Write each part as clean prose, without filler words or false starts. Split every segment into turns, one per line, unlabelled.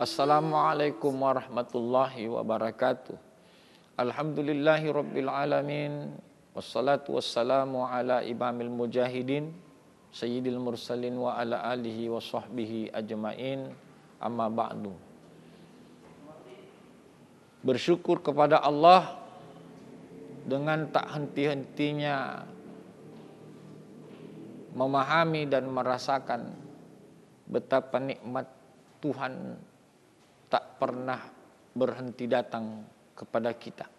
Assalamualaikum warahmatullahi wabarakatuh. Alhamdulillahi rabbil alamin. Wassalatu wassalamu ala imamil mujahidin sayyidil mursalin wa ala alihi wa sahbihi ajma'in. Amma ba'du. Bersyukur kepada Allah dengan tak henti-hentinya memahami dan merasakan betapa nikmat Tuhan tak pernah berhenti datang kepada kita.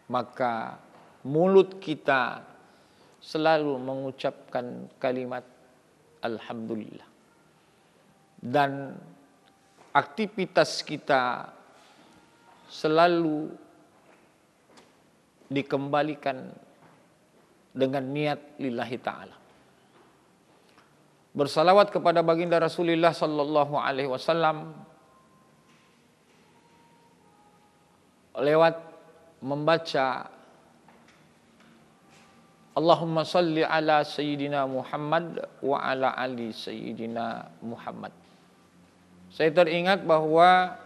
Maka mulut kita selalu mengucapkan kalimat Alhamdulillah. Dan aktivitas kita selalu dikembalikan dengan niat lillahi ta'ala. Bersalawat kepada baginda Rasulullah sallallahu alaihi wasallam lewat membaca Allahumma salli ala sayyidina Muhammad wa ala ali sayyidina Muhammad. Saya teringat bahwa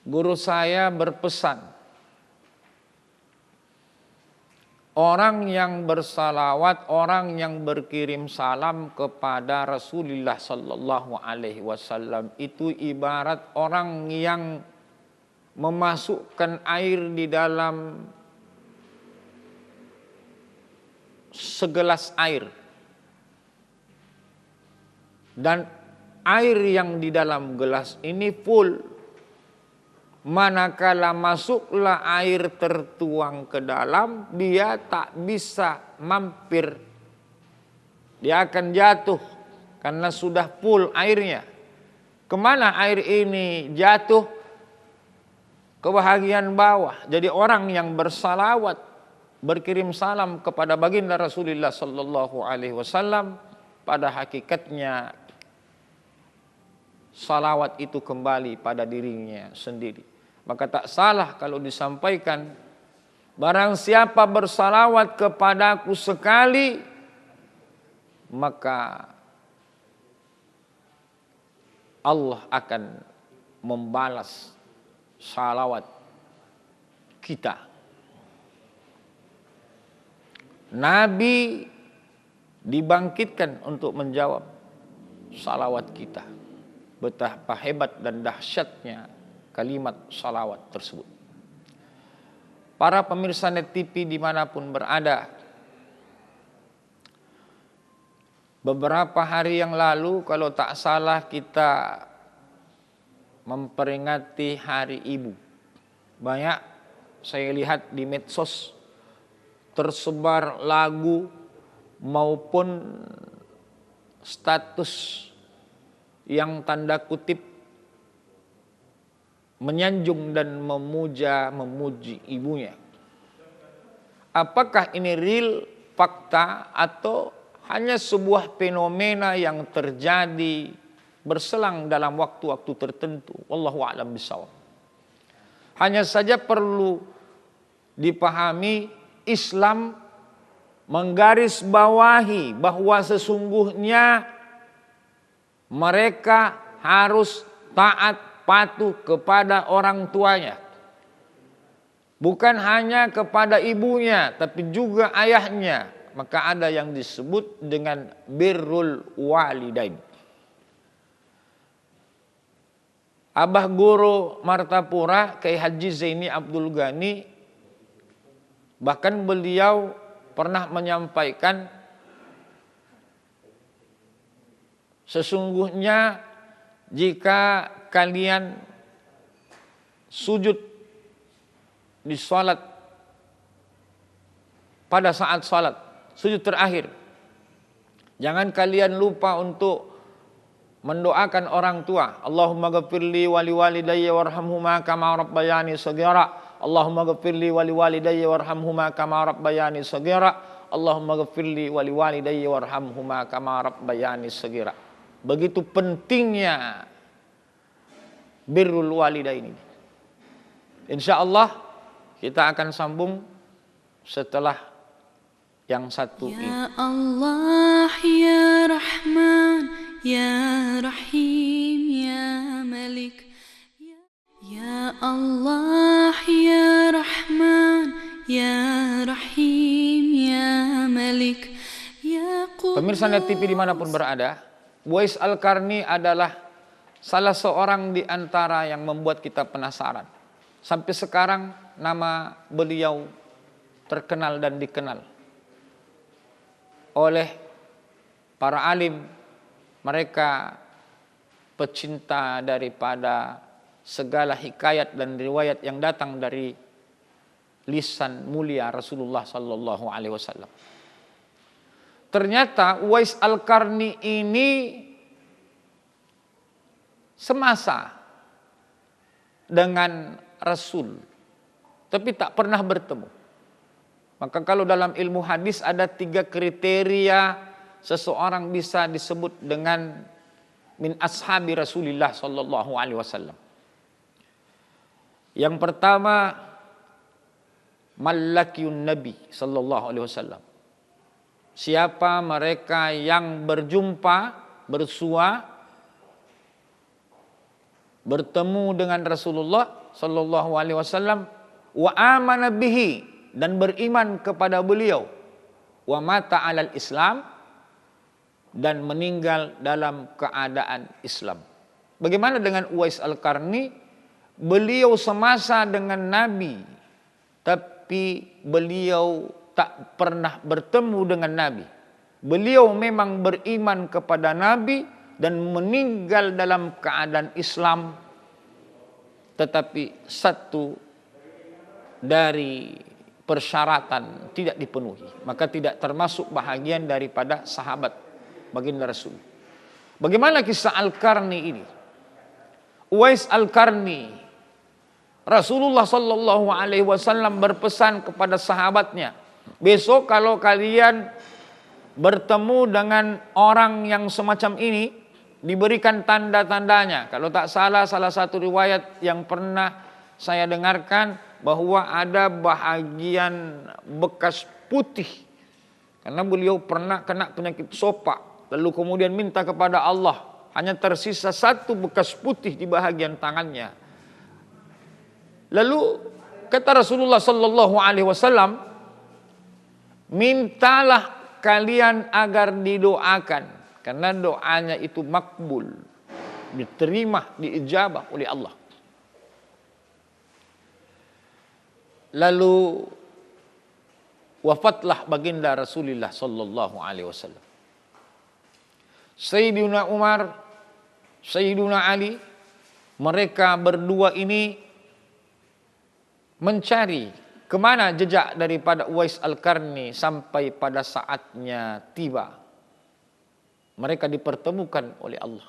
guru saya berpesan, orang yang bersalawat, orang yang berkirim salam kepada Rasulullah sallallahu alaihi wasallam itu ibarat orang yang memasukkan air di dalam segelas air. Dan air yang di dalam gelas ini full. Manakala masuklah air tertuang ke dalam, dia tak bisa mampir. Dia akan jatuh karena sudah full airnya. Kemana air ini jatuh? Ke bahagian bawah. Jadi orang yang bersalawat, berkirim salam kepada baginda Rasulullah sallallahu alaihi wasallam, pada hakikatnya salawat itu kembali pada dirinya sendiri. Maka tak salah kalau disampaikan, barang siapa bersalawat kepadaku sekali, maka Allah akan membalas salawat kita. Nabi dibangkitkan untuk menjawab salawat kita. Betapa hebat dan dahsyatnya kalimat salawat tersebut. Para pemirsa Net TV dimanapun berada, beberapa hari yang lalu kalau tak salah kita memperingati Hari Ibu. Banyak saya lihat di medsos tersebar lagu maupun status yang tanda kutip menyanjung dan memuji ibunya. Apakah ini real fakta atau hanya sebuah fenomena yang terjadi berselang dalam waktu-waktu tertentu? Wallahu a'lam bishawab. Hanya saja perlu dipahami, Islam menggarisbawahi bahwa sesungguhnya mereka harus taat patuh kepada orang tuanya. Bukan hanya kepada ibunya, tapi juga ayahnya. Maka ada yang disebut dengan birrul walidain. Abah Guru Martapura, Kiai Haji Zaini Abdul Ghani, bahkan beliau pernah menyampaikan, sesungguhnya jika kalian sujud di salat, pada saat salat, sujud terakhir, jangan kalian lupa untuk mendoakan orang tua. Allahumma ghafirli wali walidayya warhamhuma kama rabbayani shaghira. Allahumma ghafirli wali walidayya warhamhuma kama rabbayani shaghira. Allahumma ghafirli wali walidayya warhamhuma kama rabbayani shaghira. Begitu pentingnya birrul walidain ini. Insya Allah kita akan sambung setelah yang satu ini.
Ya Allah ya Rahman ya Rahim ya Allah ya Rahman ya Rahim ya Malik ya Qudus.
Pemirsa Net TV dimanapun berada, Uwais Al-Qarni adalah salah seorang di antara yang membuat kita penasaran. Sampai sekarang nama beliau terkenal dan dikenal oleh para alim, mereka pecinta daripada segala hikayat dan riwayat yang datang dari lisan mulia Rasulullah sallallahu alaihi wasallam. Ternyata Uwais Al-Qarni ini semasa dengan Rasul, tapi tak pernah bertemu. Maka kalau dalam ilmu hadis ada 3 kriteria seseorang bisa disebut dengan min ashabi Rasulillah sallallahu alaihi wasallam. Yang pertama, Malakiyun Nabi sallallahu alaihi wasallam. Siapa mereka yang berjumpa, bersua, bertemu dengan Rasulullah sallallahu alaihi wasallam, wa amana bihi, dan beriman kepada beliau, wa mata alal Islam, dan meninggal dalam keadaan Islam. Bagaimana dengan Uwais Al-Qarni? Beliau semasa dengan Nabi, tapi beliau tak pernah bertemu dengan Nabi. Beliau memang beriman kepada Nabi dan meninggal dalam keadaan Islam, tetapi satu dari persyaratan tidak dipenuhi, maka tidak termasuk bahagian daripada sahabat baginda Rasul. Bagaimana kisah Al-Qarni ini? Uwais Al-Qarni, Rasulullah sallallahu alaihi wasallam berpesan kepada sahabatnya, besok kalau kalian bertemu dengan orang yang semacam ini, diberikan tanda-tandanya. Kalau tak salah satu riwayat yang pernah saya dengarkan, bahwa ada bahagian bekas putih. Karena beliau pernah kena penyakit sopak, lalu kemudian minta kepada Allah, hanya tersisa 1 bekas putih di bahagian tangannya. Lalu kata Rasulullah sallallahu alaihi wasallam, mintalah kalian agar didoakan, karena doanya itu makbul, diterima, diijabah oleh Allah. Lalu wafatlah baginda Rasulullah sallallahu alaihi wasallam. Sayyidina Umar, Sayyidina Ali, mereka berdua ini mencari kemana jejak daripada Uwais Al-Qarni sampai pada saatnya tiba. Mereka dipertemukan oleh Allah.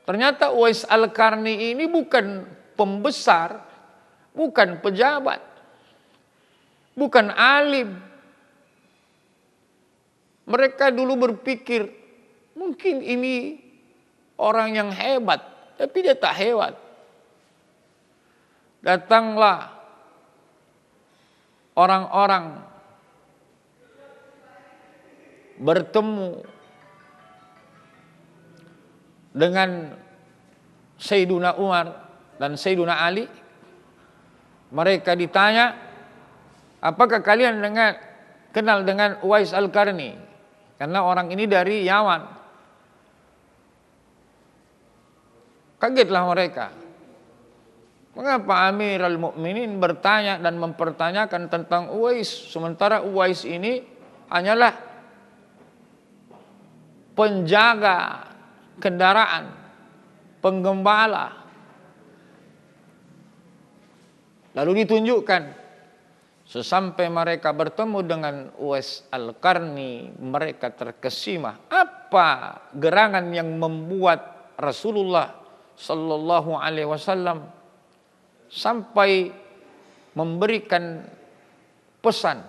Ternyata Uwais Al-Qarni ini bukan pembesar, bukan pejabat, bukan alim. Mereka dulu berpikir, mungkin ini orang yang hebat, tapi dia tak hebat. Datanglah orang-orang bertemu dengan Sayyiduna Umar dan Sayyiduna Ali. Mereka ditanya, apakah kalian kenal dengan Uwais Al-Qarni? Karena orang ini dari Yaman. Kagetlah mereka. Mengapa Amirul Mukminin bertanya dan mempertanyakan tentang Uwais, sementara Uwais ini hanyalah penjaga kendaraan, penggembala. Lalu ditunjukkan, sesampai mereka bertemu dengan Uwais Al-Qarni, mereka terkesima. Apa gerangan yang membuat Rasulullah sallallahu alaihi wasallam sampai memberikan pesan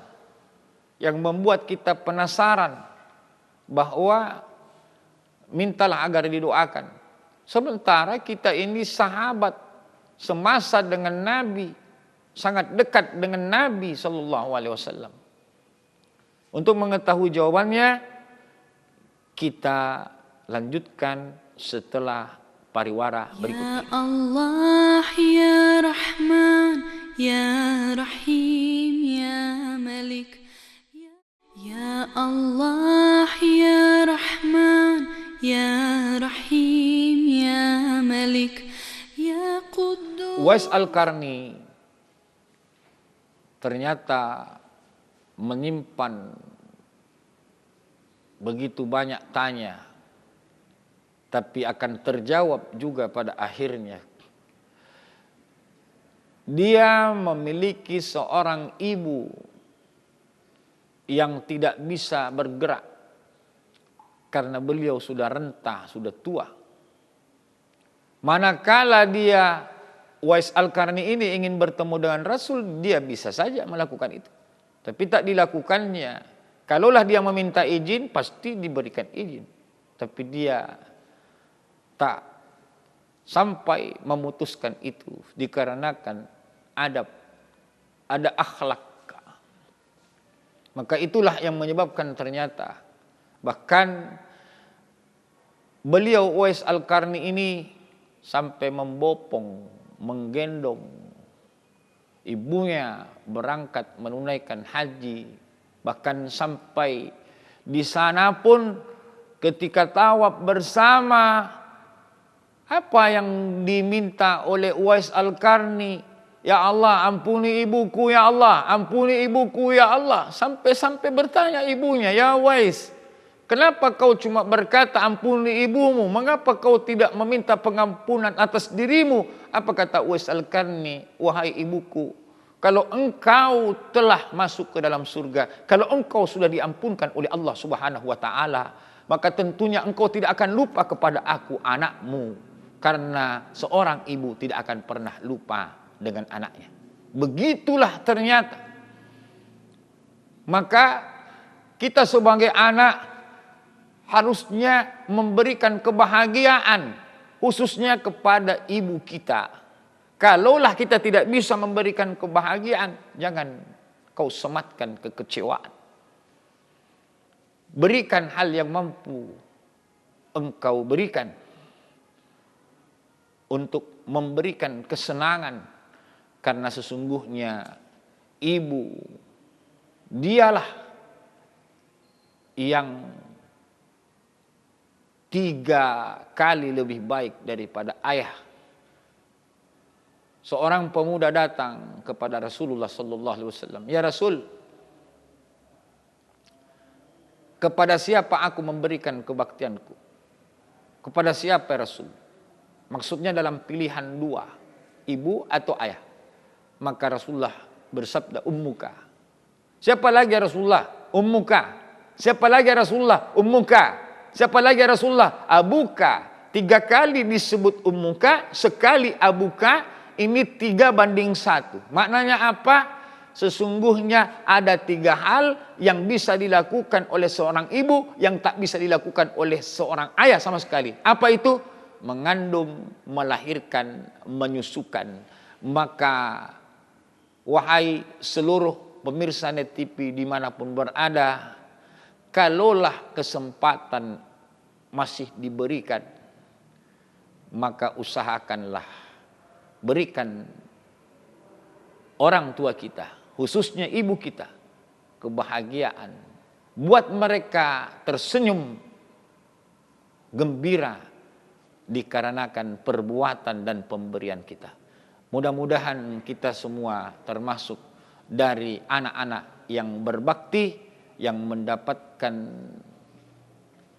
yang membuat kita penasaran bahwa mintalah agar didoakan. Sementara kita ini sahabat semasa dengan Nabi, sangat dekat dengan Nabi sallallahu alaihi wasallam. Untuk mengetahui jawabannya, kita lanjutkan setelah pariwara berikut
Ya
ini.
Allah ya Rahman ya Rahim ya Malik. Ya Allah ya Rahman ya Rahim ya Malik ya Quddus.
Uwais Al-Qarni ternyata menyimpan begitu banyak tanya, tapi akan terjawab juga pada akhirnya. Dia memiliki seorang ibu yang tidak bisa bergerak karena beliau sudah renta, sudah tua. Manakala dia Uwais Al-Qarni ini ingin bertemu dengan Rasul, dia bisa saja melakukan itu. Tapi tak dilakukannya. Kalaulah dia meminta izin, pasti diberikan izin. Tapi dia tak sampai memutuskan itu dikarenakan adab, ada akhlak. Maka itulah yang menyebabkan ternyata bahkan beliau Uwais Al-Qarni ini sampai membopong, menggendong ibunya berangkat menunaikan haji. Bahkan sampai di sana pun ketika tawaf bersama, apa yang diminta oleh Uwais Al-Qarni? Ya Allah, ampuni ibuku ya Allah, ampuni ibuku ya Allah. Sampai-sampai bertanya ibunya, ya Uwais, kenapa kau cuma berkata ampuni ibumu? Mengapa kau tidak meminta pengampunan atas dirimu? Apa kata Uwais Al-Qarni? Wahai ibuku, kalau engkau telah masuk ke dalam surga, kalau engkau sudah diampunkan oleh Allah Subhanahu wa taala, maka tentunya engkau tidak akan lupa kepada aku, anakmu. Karena seorang ibu tidak akan pernah lupa dengan anaknya. Begitulah ternyata. Maka kita sebagai anak harusnya memberikan kebahagiaan khususnya kepada ibu kita. Kalaulah kita tidak bisa memberikan kebahagiaan, jangan kau sematkan kekecewaan. Berikan hal yang mampu engkau berikan untuk memberikan kesenangan, karena sesungguhnya ibu dialah yang 3 kali lebih baik daripada ayah. Seorang pemuda datang kepada Rasulullah sallallahu alaihi wasallam, "Ya Rasul, kepada siapa aku memberikan kebaktianku? Kepada siapa ya Rasul?" Maksudnya dalam pilihan 2, ibu atau ayah. Maka Rasulullah bersabda, "Ummuka." Siapa lagi ya Rasulullah? "Ummuka." Siapa lagi ya Rasulullah? "Ummuka." Siapa lagi ya Rasulullah? "Abuka." 3 kali disebut ummuka, sekali abuka. Ini 3:1. Maknanya apa? Sesungguhnya ada 3 hal yang bisa dilakukan oleh seorang ibu yang tak bisa dilakukan oleh seorang ayah sama sekali. Apa itu? Mengandung, melahirkan, menyusukan. Maka wahai seluruh pemirsa Net TV dimanapun berada, kalaulah kesempatan masih diberikan, maka usahakanlah berikan orang tua kita, khususnya ibu kita, kebahagiaan. Buat mereka tersenyum, gembira dikarenakan perbuatan dan pemberian kita. Mudah-mudahan kita semua termasuk dari anak-anak yang berbakti, yang mendapatkan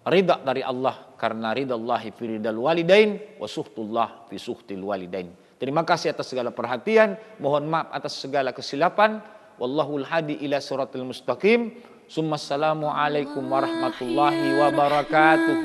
ridha dari Allah, karena ridallahi fi ridal walidain wa suhtullah fi suhtil walidain. Terima kasih atas segala perhatian, mohon maaf atas segala kesilapan. Wallahul hadi ila siratal mustaqim. Assalamualaikum warahmatullahi wabarakatuh.